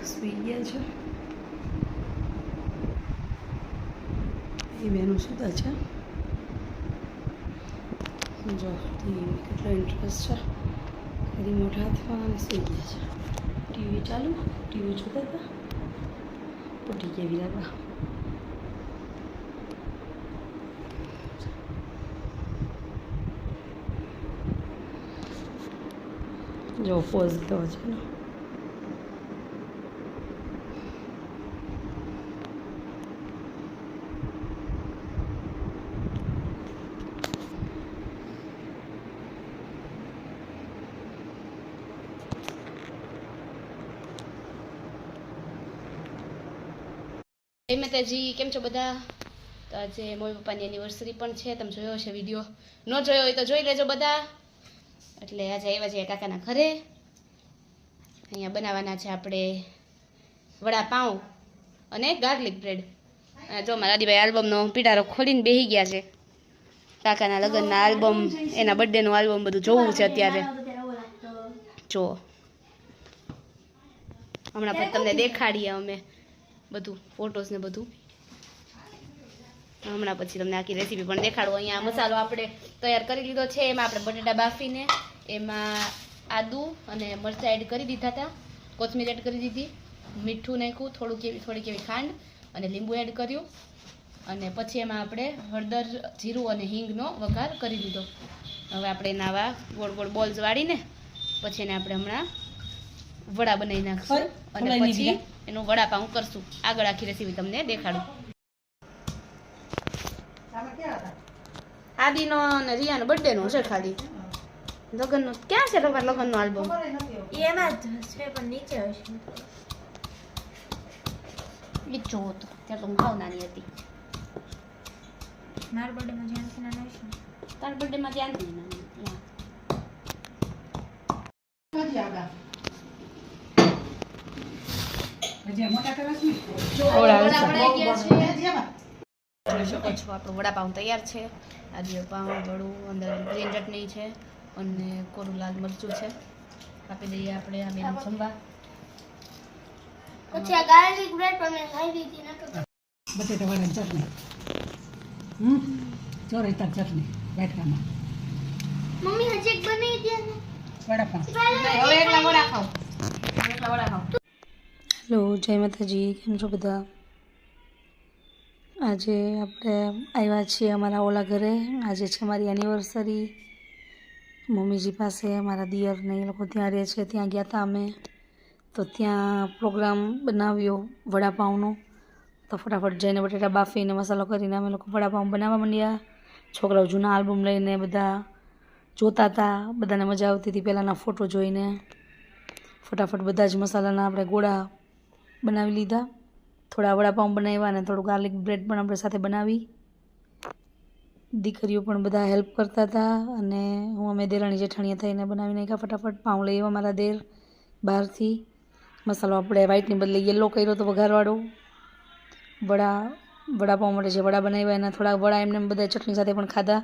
સુઈ ગયા છે એ બેનું સુતા છે જો કેટલો ઇન્ટરેસ્ટ છે રિમોટ હાથમાં અને સુઈ ગયા છે ટીવી ચાલુ ટીવી જોતા હતા ઉઠી ગયા વિરાબા જો પોઝ લીધો છે ને જય માતાજી, કેમ છો બધા? તો આજે મમ્મી પપ્પાની એનિવર્સરી પણ છે. તમે જોયો હશે વિડીયો, ન જોયો હોય તો જોઈ લેજો બધા. એટલે આજે આવ્યા છીએ કાકાના ઘરે. અહીંયા બનાવવાના છે આપણે વડાપાઉં અને ગાર્લિક બ્રેડ. જો મારા દાદીભાઈ આલ્બમનો પીટારો ખોલીને બેસી ગયા છે. કાકાના લગ્નના આલ્બમ, એના બર્થડેનું આલ્બમ બધું જોવું છે અત્યારે. જો હમણાં પછી તમને દેખાડીએ અમે બધું ફોટોસ ને બધું. હમણાં પછી તમને આખી રેસીપી પણ દેખાડું. અહીંયા મસાલો આપણે તૈયાર કરી લીધો છે. એમાં આપણે બટેટા બાફીને એમાં આદુ અને મરચાં એડ કરી દીધા હતા, કોથમીર એડ કરી દીધી, મીઠું નાખ્યું, થોડીક એવી ખાંડ અને લીંબુ એડ કર્યું, અને પછી એમાં આપણે હળદર, જીરું અને હિંગનો વઘાર કરી દીધો. હવે આપણે એના આવા ગોળ ગોળ બોલ્સ વાળીને પછી એને આપણે હમણાં વડા બનાવી નાખશું અને પછી એનું વડાપાઉં કરશું. આગળ આખી રેસીપી તમને દેખાડું. આદિનો અને રિયાનો બર્થડેનો હશે ખાલી. લગ્નનો ક્યાં છે તમારા લગ્નનો આલ્બમ? એમાં જ છે પણ નીચે હશે. એ જોવો તો ત્યારે તો હું ખાવ નાની હતી. મારા બર્થડેમાં જ્યાંથી નાના હશે. તારા બર્થડેમાં ત્યાંથી નાની જોઈ શકો છો આપણું વડાપાઉં તૈયાર છે. આજે પાઉં વડું, અંદર ગ્રીન ચટણી છે અને કોરું લાલ મરચું છે. આપી દઈએ આપણે આ બેન જમવા. પછી આ ગાર્લિક બ્રેડ પણ મેં ખાઈ લીધી ને તો બટેટા વાળાની ચટણી ચોરેતાર ચટણી બેઠામાં મમ્મી હજી એક બનાવી દે ને વડાપાઉં. હવે એકલા વડા ખાવ, એકલા વડા ખાવ. હેલો, જય માતાજી, કેમ છો બધા? આજે આપણે આવ્યા છીએ અમારા ઓલા ઘરે. આજે છે મારી એનિવર્સરી. મમ્મીજી પાસે મારા દિયરને એ લોકો ત્યાં રહે છે, ત્યાં ગયા હતા અમે. તો ત્યાં પ્રોગ્રામ બનાવ્યો વડાપાઉંનો. તો ફટાફટ જઈને બટેટા બાફીને મસાલો કરીને અમે લોકો વડાપાઉં બનાવવા માંડ્યા. છોકરાઓ જૂના આલ્બમ લઈને બધા જોતા હતા, બધાને મજા આવતી હતી પહેલાંના ફોટો જોઈને. ફટાફટ બધા જ મસાલાના આપણે ગોળા બનાવી લીધા. થોડા વડાપાઉં બનાવ્યા અને થોડું ગાર્લિક બ્રેડ પણ આપણે સાથે બનાવી. દીકરીઓ પણ બધા હેલ્પ કરતા હતા અને હું અમે દેરાણી જેઠાણીએ થઈને બનાવી નાખ્યા. ફટાફટ પાઉં લઈ આવ્યા મારા દેર બહારથી. મસાલો આપણે વ્હાઈટની બદલે યલો કર્યો તો વઘારવાળો. વડાપાઉં માટે જે વડા બનાવ્યા એના થોડા વડા એમને બધા ચટણી સાથે પણ ખાધા.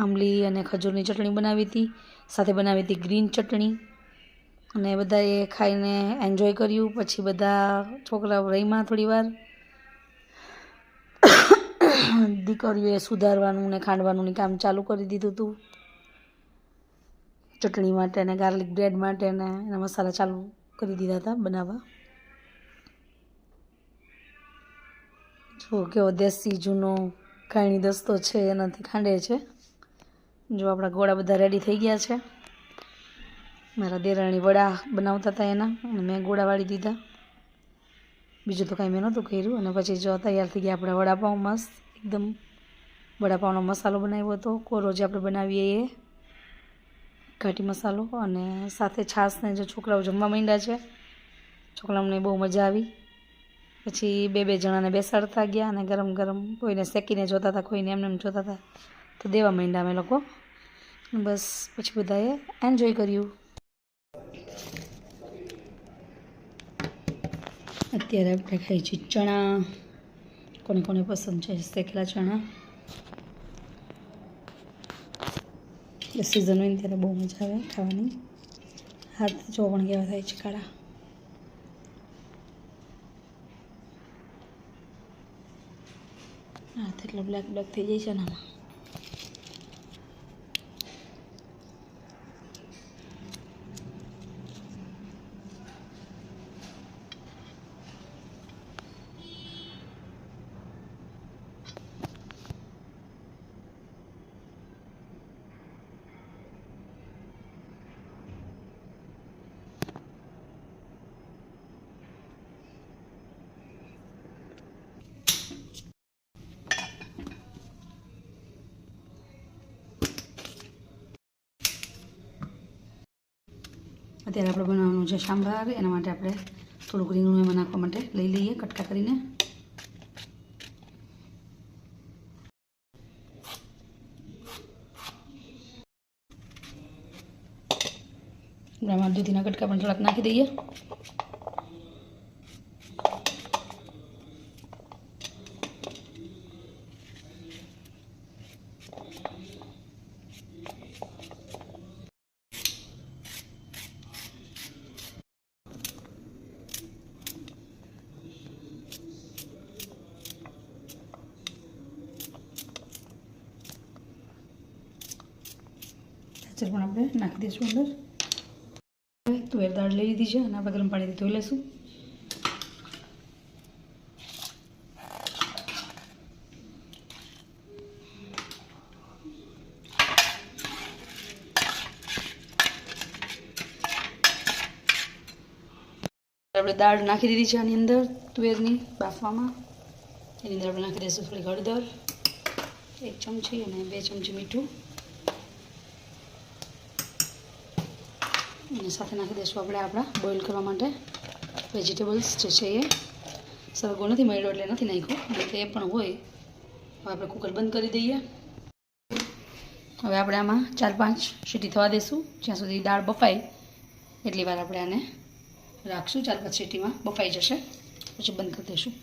આંબલી અને ખજૂરની ચટણી બનાવી હતી, સાથે બનાવી હતી ગ્રીન ચટણી. અને બધાએ ખાઈને એન્જોય કર્યું. પછી બધા છોકરાઓ રહીમાં થોડી વાર. દીકરીઓએ સુધારવાનું ને ખાંડવાનું કામ ચાલુ કરી દીધું હતું. ચટણી માટે અને ગાર્લિક બ્રેડ માટે ને એના મસાલા ચાલુ કરી દીધા હતા બનાવવા. જો કેવો દેશી જૂનો કાયણી દસ્તો છે એનાથી ખાંડે છે. જો આપણા ગોળા બધા રેડી થઈ ગયા છે. મારા દેરાણી વડા બનાવતા હતા એના, અને મેં ગોળા વાળી દીધા. બીજું તો કાંઈ મેં નહોતું કર્યું. અને પછી જો તૈયાર થઈ ગયા આપણે વડાપાઉં. મસ્ત એકદમ વડાપાઉંનો મસાલો બનાવ્યો હતો, કોરો જે આપણે બનાવીએ એ ઘાટી મસાલો. અને સાથે છાશને જો છોકરાઓ જમવા માંડ્યા છે. છોકરાઓને બહુ મજા આવી. પછી બે જણાને બેસાડતા ગયા અને ગરમ ગરમ કોઈને શેકીને જોતા હતા, કોઈને એમને જોતા હતા, તો દેવા માંડ્યા અમે લોકો. બસ પછી બધાએ એન્જોય કર્યું. અત્યારે આપણે ખાઈ છીએ ચણા. કોને કોને પસંદ છે શેકેલા ચણા. સિઝન હોય ને ત્યારે બહુ મજા આવે ખાવાની. હાથ જો પણ કેવા થાય છે કાળા. હાથ એટલો બ્લેક થઈ જાય છે ને આમાં. અત્યારે આપણે બનાવવાનું છે સાંભાર. એના માટે આપણે થોડુંક રીંગણું એમાં નાખવા માટે લઈ લઈએ કટકા કરીને. આમાં દૂધીના કટકા પણ થોડાક નાખી દઈએ. પણ આપણે નાખી દઈશું અંદર. તુવેર દાળ લઈ લીધી છે અને આપણે ગરમ પાણીથી ધોઈ લઈશું. આપણે દાળ નાખી દીધી છે આની અંદર તુવેરની બાફવામાં. એની અંદર આપણે નાખી દઈશું થોડી હળદર, 1 ચમચી અને 2 ચમચી મીઠું, અને સાથે નાખી દઈશું આપણે આપણા બોઇલ કરવા માટે વેજીટેબલ્સ જે છે એ. સરગવો નથી મળ્યો એટલે નથી નાખ્યું, નહીં તો એ પણ હોય. હવે આપણે કુકર બંધ કરી દઈએ. હવે આપણે આમાં 4-5 સીટી થવા દઈશું. જ્યાં સુધી દાળ બફાય એટલી વાર આપણે આને રાખશું. 4-5 સીટીમાં બફાઈ જશે પછી બંધ કરી દઈશું.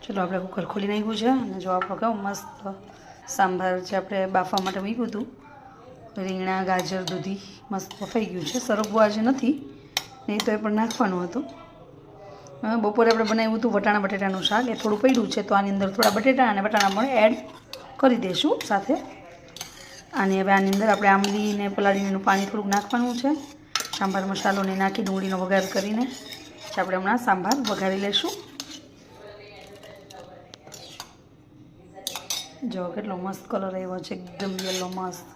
ચલો આપણે કુકર ખોલી નાખ્યું છે અને જો આપણો કેવો મસ્ત સાંભાર જે આપણે બાફવા માટે મૂક્યું હતું, રીંગણા, ગાજર, દૂધી મસ્ત બફાઈ ગયું છે. સરગવો આજે નથી, નહીં તો એ પણ નાખવાનું હતું. બપોરે આપણે બનાવ્યું હતું વટાણા બટેટાનું શાક, એ થોડું પડ્યું છે તો આની અંદર થોડા બટેટા અને વટાણા પણ એડ કરી દઈશું સાથે. અને હવે આની અંદર આપણે આંબલી ને પલાળીનું પાણી થોડુંક નાખવાનું છે. સાંભાર મસાલોને નાખી ડુંગળીનો વઘાર કરીને આપણે હમણાં સાંભાર વઘારી લઈશું. જો કેટલો મસ્ત કલર આવ્યો છે, એકદમ યલો મસ્ત.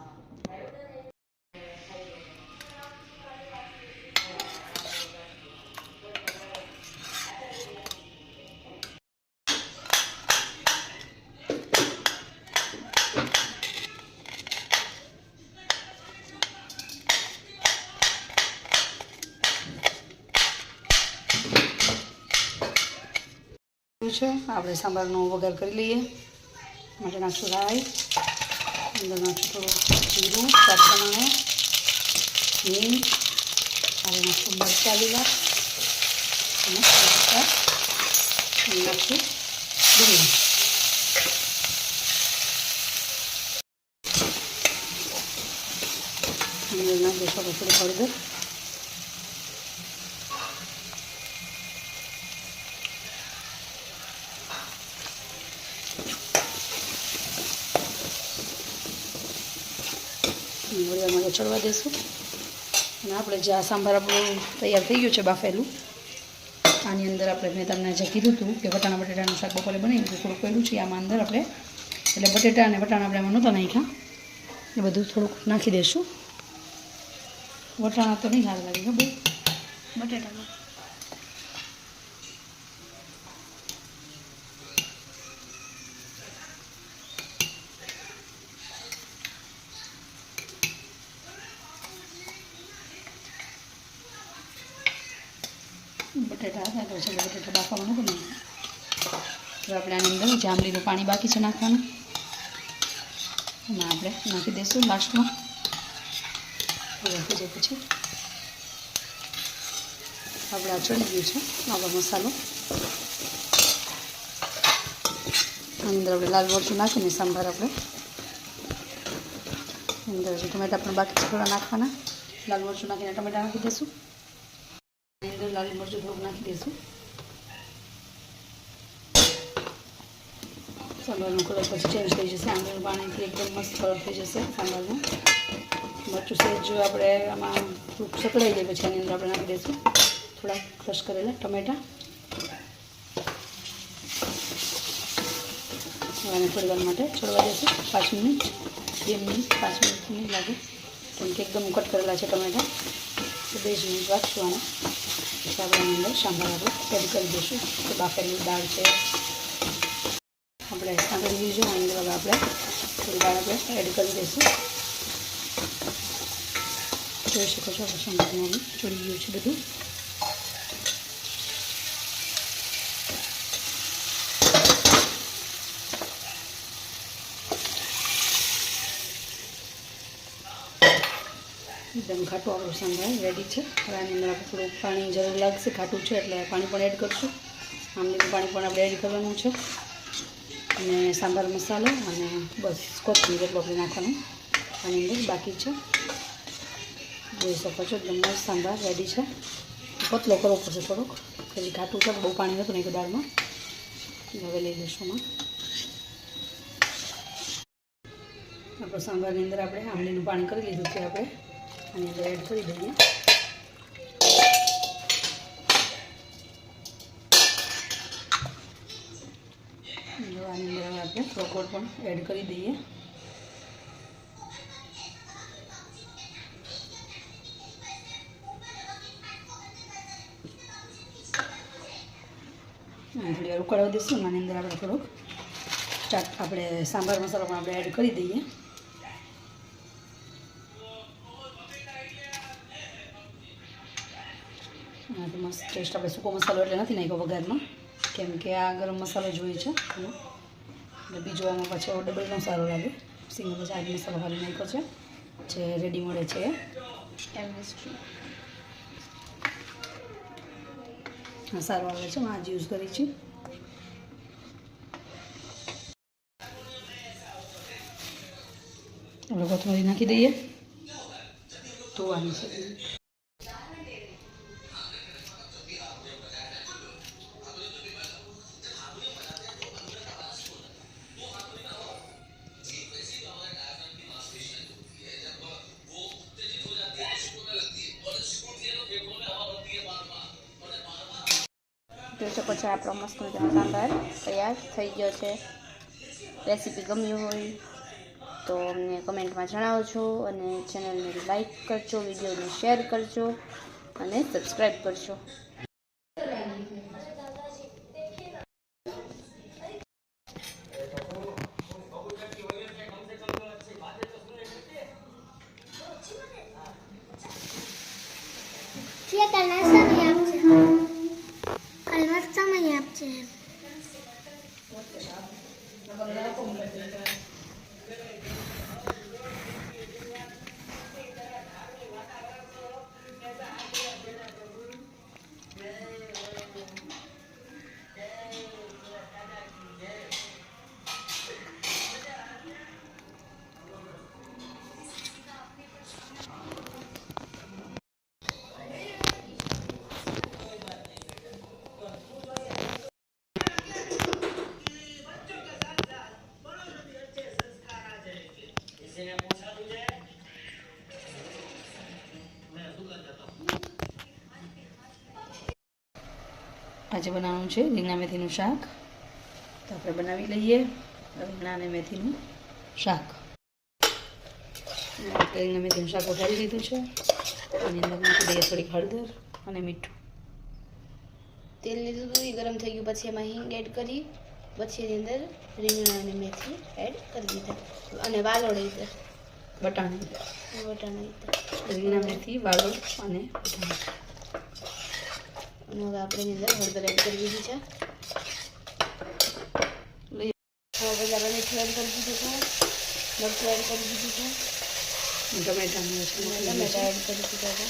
છે આપણે સાંભારનો વઘાર કરી લઈએ. માટે નાખશું રાઈ, અંદર નાખશું થોડું જીરું, સ્વાદ પ્રમાણે, હિંગ, હવે નાખશું મરચાં લીલા અને નાખશું ડુંગળી. અંદર નાખીશું આપણે થોડી હળદર, વડિયામાં ચડવા દઈશું. અને આપણે જે આ સાંભાર આપણું તૈયાર થઈ ગયું છે બાફેલું, આની અંદર આપણે મેં તમને જે કીધું હતું કે વટાણા બટેટાનું શાક બપોરે બનાવ્યું હતું, થોડુંક પડ્યું છે આમાં અંદર આપણે, એટલે બટેટા અને વટાણા આપણે એમાં નહોતા નાખ્યા, એ બધું થોડુંક નાખી દઈશું. વટાણા તો નહીં સારા લાગે બહુ, બટેટામાં બટેટા હતા તો છે બટેટા બાફવામાં નથી નાખ્યા. હવે આપણે આની અંદર જાંબલીનું પાણી બાકી છે નાખવાનું, એમાં આપણે નાખી દઈશું લાસ્ટમાં. નાખી દે પછી આપણે આ ચડી ગયું છે આપણો મસાલો. આની અંદર આપણે લાલ મરચું નાખીને સાંભાર આપણે અંદર જે ટમેટા પણ બાકી છે થોડા નાખવાના. લાલ મરચું નાખીને ટમેટા નાખી દઈશું. એની અંદર લાલ મરચું થોડુંક નાખી દઈશું. સાંભારનો કલર પછી ચેન્જ થઈ જશે, આંબલીનું પાણીથી એકદમ મસ્ત કલર થઈ જશે સાંભારનું. મરચું સહેજ જો આપણે આમાં થોડુંક સકડાઈ જાય પછી આની અંદર આપણે નાખી દઈશું થોડા ક્રશ કરેલા ટમેટા. અને થોડી વાર માટે ચડવા દેશું 5 મિનિટ 2 મિનિટ 5 મિનિટ નહીં લાગે, કેમ કે એકદમ કટ કરેલા છે ટમેટા. તો 2 જ મિનિટ રાખશું આને. પછી આપણે આની અંદર સાંભાર આપણે એડ કરી દઈશું. તો બાફેલી દાળ છે આપણે સાંભળી લીધું, આની અંદર આપણે થોડી દાળ આપણે એડ કરી દઈશું. જોઈ શકો છો સાંભારમાં ચડી ગયું છે બધું. એકદમ ખાટું આપણું સાંભાર રેડી છે. હવે આની અંદર આપણે થોડુંક પાણી જરૂર લાગશે, ખાટું છે એટલે પાણી પણ એડ કરશું. આંબલીનું પાણી પણ આપણે એડ કરવાનું છે અને સાંભાર મસાલો અને બસ કોથમીર એટલું આપણે નાખવાનું આની અંદર બાકી છે. જોઈ શકો છો એકદમ મસ્ત સાંભાર રેડી છે. પતલો કરવો પડશે થોડોક, પછી ખાટું છે, બહુ પાણી નહોતું નાખ્યું દાળમાં. હવે લઈ લઈશું આમાં આપણો સાંભારની અંદર આપણે આંબલીનું પાણી કરી લીધું છે, આપણે આની અંદર એડ કરી દઈએ. આની અંદર આપણે થોડોક પણ એડ કરી દઈએ. થોડી વાર ઉકળવા દઈશું. આની અંદર આપણે થોડોક આપણે સાંભાર મસાલો પણ આપણે એડ કરી દઈએ. તો મસ્ત ટેસ્ટ. આપણે સૂકો મસાલો એટલે નથી નાખ્યો વઘારમાં, કેમ કે આ ગરમ મસાલો જ હોય છે એટલે બીજો આમાં પાછો ડબલ નો સારો લાગે. સિંગલ પછી આજ મસાલો ખાલી નાખ્યો છે જે રેડી મળે છે હા, સારો આવે છે. હું આજ યુઝ કરી છું. આપણે કોથમરી નાખી દઈએ. ધોવાની છે. જોઈ શકો છો આપણો મસ્ત મજાનો સાંભાર તૈયાર થઈ ગયો છે. રેસીપી ગમ્યું હોય તો અમને કમેન્ટમાં જણાવજો અને ચેનલને લાઈક કરજો, વિડીયોને શેર કરજો અને સબસ્ક્રાઈબ કરજો. આજે બનાવવાનું છે રીંગણા મેથીનું શાક. તો આપણે બનાવી લઈએ રીંગણા અને મેથીનું શાક. રીંગણા મેથીનું શાક વઘારી લીધું છે. આની અંદર નાખી દઈએ થોડીક હળદર અને મીઠું. તેલ લીધું હતું, એ ગરમ થઈ ગયું પછી એમાં હિંગ એડ કરી, પછી એની અંદર રીંગણા અને મેથી એડ કરી દીધા અને વાલોળ લીધા, વટાણા લીધા. રીંગણા મેથી વાલોળ અને વટાણા. અને હવે આપણે એની અંદર હળદર એડ કરી દીધી છે. હવે બધા મીઠું એડ કરી દીધું છે, મરચું એડ કરી દીધું છે, ટમેટા ટમેટા એડ કરી દીધા છે.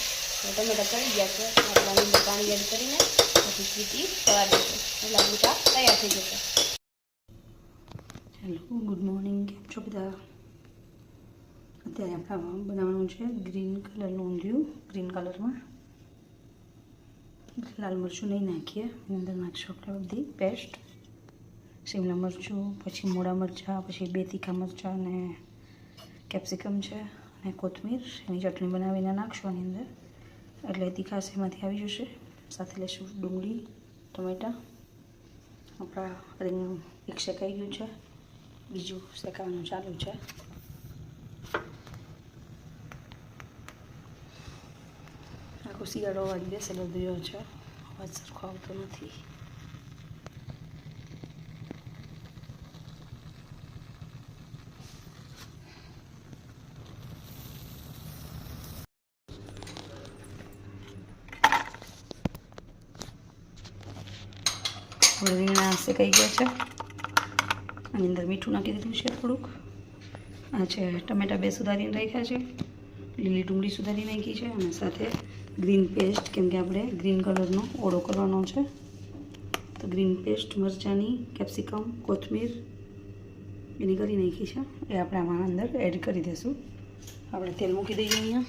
ટમેટા ચડી ગયા છે, આપણે આની અંદર પાણી એડ કરીને પછી સીટી થવા દઈશું એટલે આપણું શાક તૈયાર થઈ જશે. Hello, good morning. કેમ છો બધા? અત્યારે આપણે બનાવવાનું છે ગ્રીન કલરનું ઊંધિયું. ગ્રીન કલરમાં લાલ મરચું નહીં નાખીએ, એની અંદર નાખીશું આપણે બધી પેસ્ટ, શિમલા મરચું, પછી મોડા મરચાં, પછી 2 તીખા મરચાં અને કેપ્સિકમ છે અને કોથમીર. એની ચટણી બનાવીને નાખશું આની અંદર એટલે તીખાશ એમાંથી આવી જશે. સાથે લઈશું ડુંગળી, ટમેટાં. આપણા રીંગણું એક શેકાઈ ગયું છે, બીજું શેકાવાનું ચાલુ છે. આખો શિયાળો વાળી બેસેલો રહ્યો છે, અવાજ સરખો આવતો નથી. રીંગણા શેકાઈ ગયા છે, આની અંદર મીઠું નાખી દીધું છે થોડુંક. આ છે ટમેટા 2 સુધારીને રાખ્યા છે, લીલી ડુંગળી સુધારી નાખી છે અને સાથે ગ્રીન પેસ્ટ, કેમ કે આપણે ગ્રીન કલરનો ઓળો કરવાનો છે તો ગ્રીન પેસ્ટ મરચાંની, કેપ્સિકમ, કોથમીર એની કરી નાખી છે. એ આપણે આમાં અંદર એડ કરી દઈશું. આપણે તેલ મૂકી દઈએ અહીંયા.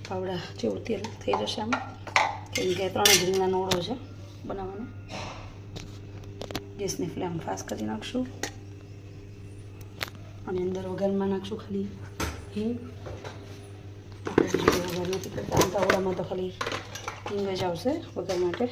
પાવડા જેવું તેલ થઈ જશે આમાં, કેમ કે 3 રીંગણાનો ઓળો છે બનાવવાનો. ગેસની ફ્લેમ ફાસ્ટ કરી નાખશું અને અંદર વઘારમાં નાખશું ખાલી હિંગ. વઘાર નથી કરતા, આમ તો ઓળામાં તો ખાલી હિંગ જ આવશે વઘાર માટે.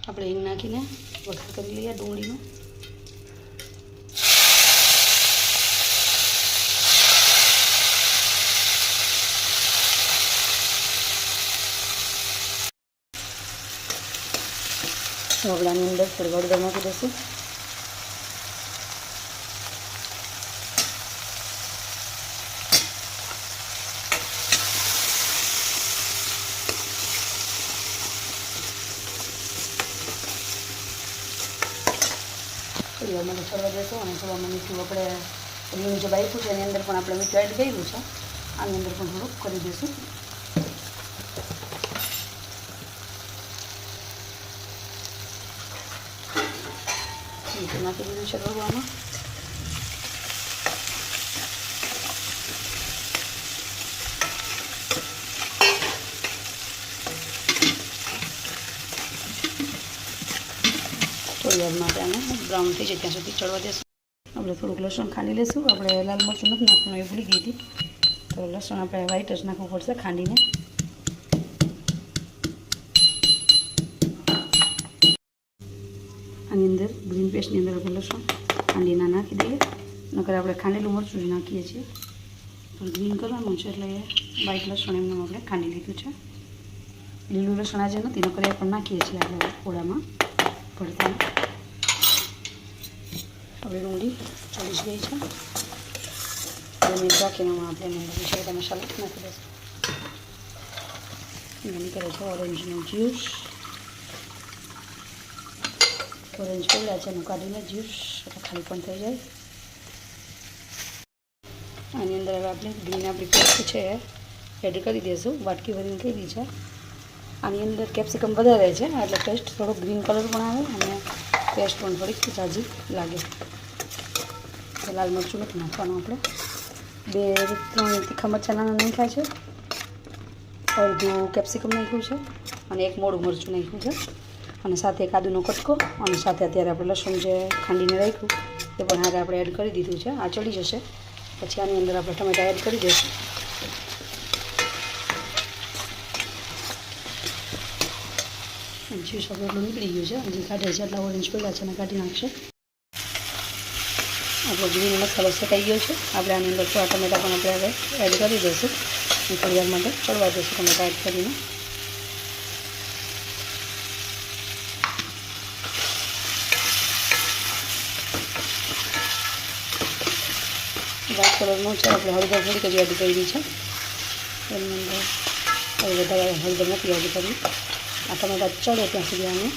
આપણે હિંગ નાખીને વઘાર કરી લઈએ ડુંગળીનો. રગડાની અંદર થોડી હળદર નાખી દઈશું. થોડી વાર મને ચડવા દેશું અને ચડવામાં મીઠું આપણે લીલું જે બાફ્યું છે એની અંદર પણ આપણે મીઠું એડ કર્યું છે, આની અંદર પણ થોડુંક કરી દઈશું. મીઠું નાખી દીધું છે રગવામાં. થોડી વાર માટે આને બ્રાઉન થઈ જાય ત્યાં સુધી ચડવા દેશું. આપણે થોડુંક લસણ ખાંડી લઈશું. આપણે લાલ મરચું નથી નાખવાનું, એ ભૂલી ગઈ હતી, તો લસણ આપણે વ્હાઈટ જ નાખવું પડશે ખાંડીને. આની અંદર ગ્રીન પેસ્ટની અંદર આપણે લસણ ખાંડીના નાખી દઈએ. નકર આપણે ખાંડેલું મરચું જ નાખીએ છીએ, પણ ગ્રીન કલરનું છે એટલે વ્હાઈટ લસણ એમનું આપણે ખાંડી લીધું છે. લીલું લસણ આજે નથી, નકર એ પણ નાખીએ છીએ આપણે ઓળામાં ભરતા. હવે ડુંગળી ચડી જ ગઈ છે, 2 મિનિટ રાખીને આપણે એની અંદર બીજા બધા મસાલા નાખી દઈશું. એની કરે છે ઓરેન્જનો જ્યુસ. ઓરેન્જ પડ્યા છે એનું કાઢીને જ્યુસ એટલે ખાલી પણ થઈ જાય. આની અંદર હવે આપણે ગ્રીન આપણી પેસ્ટ છે એડ કરી દઈશું. વાટકી ભરીને કહી દીધી છે. આની અંદર કેપ્સિકમ વધારે છે એટલે પેસ્ટ થોડો ગ્રીન કલર પણ આવે અને પેસ્ટ પણ થોડીક તાજી લાગે. તો લાલ મરચું નથી નાખવાનું, આપણે 2-3 તીખા મરચાં નાના નાખ્યા છે, અડધું કેપ્સિકમ નાખ્યું છે અને 1 મોડું મરચું નાખ્યું છે અને સાથે એક આદુનો કટકો અને સાથે અત્યારે આપણે લસણ જે ખાંડીને રાખ્યું એ પણ હારે આપણે એડ કરી દીધું છે. આ ચડી જશે પછી આની અંદર આપણે ટમેટા એડ કરી દઈશું. જ્યુસ આપણું નીકળી ગયું છે, હજી કાઢે છે એટલા ઓરેન્જ પડ્યા છે અને કાઢી નાખશે. આપણો ગ્રીન મસાલો શેકાઈ ગયો છે. આપણે આની અંદર થોડા ટમેટા પણ આપણે હવે એડ કરી દઈશું. થોડી વાર માટે ચડવા દઈશું ટમેટા એડ કરીને. વ્હાઈટ કલરનું છે. આપણે હળદર થોડીક જ એડ કરી છે. એની અંદર હવે વધારે હળદર નથી એડ કરી. આ ટમેટા ચડે ત્યાં સુધી આને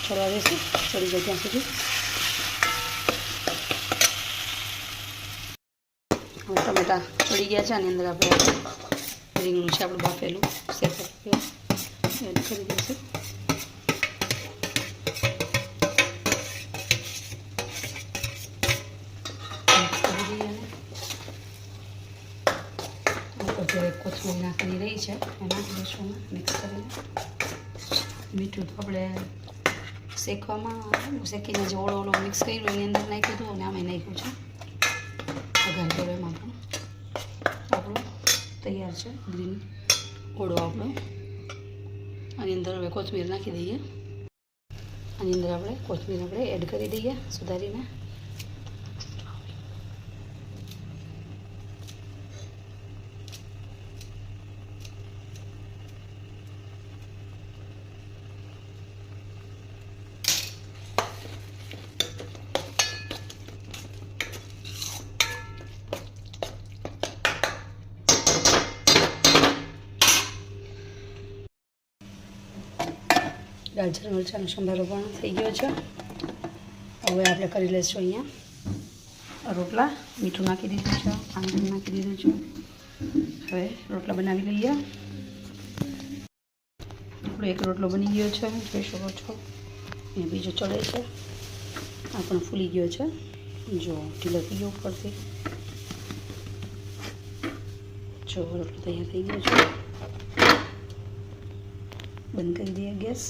ચડવા દઈશું. ચડી જાય ત્યાં સુધી. હવે ટમેટા ચડી ગયા છે. આની અંદર આપણે રીંગણું છે આપણું બાફેલું શેકેલું એડ કરી દઈશું. કોથમીર નાખવાની રહી છે એ નાખી દઈશું મિક્સ કરીને. મીઠું તો આપણે શેકીને જે ઓળો મિક્સ કર્યું એની અંદર નાખ્યું હતું અને આમાં નાખ્યું છે. વઘાર કર્યો એમાં પણ આપણું તૈયાર છે ગ્રીન ઓળો આપણો. આની અંદર હવે કોથમીર નાખી દઈએ. આની અંદર આપણે કોથમીર એડ કરી દઈએ સુધારીને. ગાજર મરચાંનો સંભારો પણ થઈ ગયો છે. હવે આપણે કરી લઈશું અહીંયા રોટલા. મીઠું નાખી દીધું છે, પાણી નાખી દીધું છે. હવે રોટલા બનાવી લઈએ. આપણો એક રોટલો બની ગયો છે, જોઈ શકો છો. અહીંયા બીજો ચડે છે. આ પણ ફૂલી ગયો છે. જો ઢીલો થઈ ગયો ઉપરથી. જો રોટલો તૈયાર થઈ ગયો છે. બંધ કરી દઈએ ગેસ.